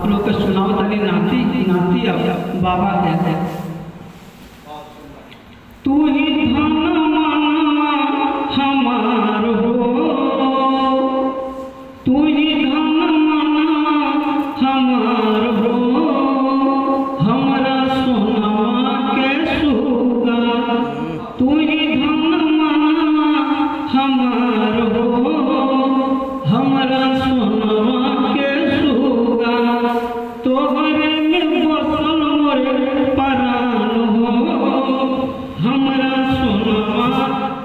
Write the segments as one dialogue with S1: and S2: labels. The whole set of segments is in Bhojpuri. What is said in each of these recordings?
S1: आप लोग के सुनाओ तनी नाती नाती अब बाबा कहते तू ही धन मनवा हमार हो, तू ही धन मनवा हमार हो, हमरा सोनवा के सुगा, तू ही धन मनवा हमार हो, हमरा सोनवा के सुगा, तोहरे में बसल मोरे परान हो, हमरा सोनवा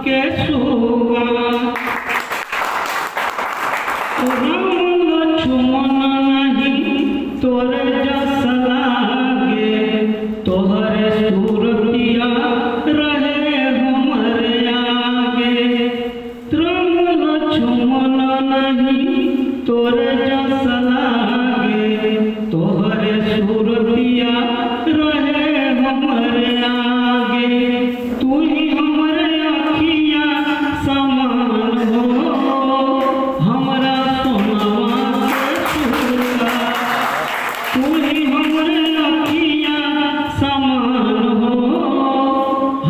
S1: के सुगा। राम लक्ष्मण नहीं तोरे जस लागे, तोहरे सूरतिया रहे हमरे आगे, राम लक्ष्मण नहीं तोरे जस लागे, तोहरे सूरतिया रहे हमरे आगे, तू ही हमरे अखिया समान हो, हमरा सोनवा के सुगा, तू ही हमरे अखिया समान हो,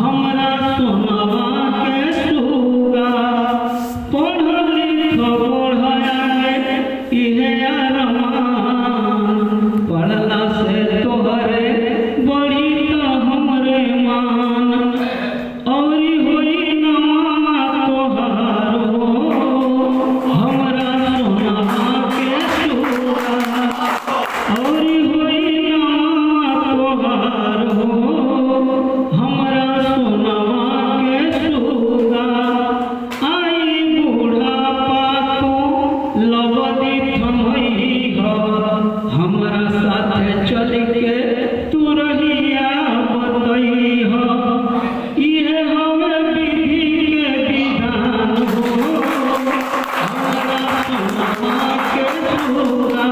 S1: हमरा सोनवा के सुगा। पढ़ लिख बढ़ाया इहे अरमान, पढ़ला से तोहरे बड़ी तो हमरे मान, औरी होई नवा तोहार हो, हमरा सोनवा के सुगा, औरी होई नवा तोहार हो, हमरा सोनवा के सुगा। आई बुढ़ापा तू लवदी थमई हो, हमरा साथे चल के तू रहिया बतई हो, इहे हवे विधि के विधान हो, हमरा सोनवा के सुगा,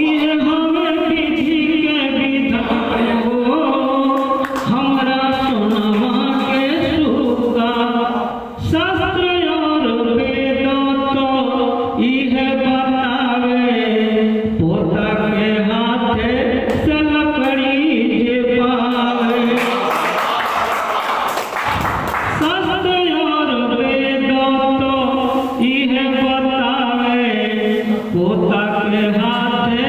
S1: इहे हवे विधि के विधान हो, हमरा सोनवा के सुगा। शास्त्र और वेद तो इहे बतावे, पोता के हाथे से लकड़ी जे पावे, शास्त्र और वेद तो इहे बतावे, पोता के हाथे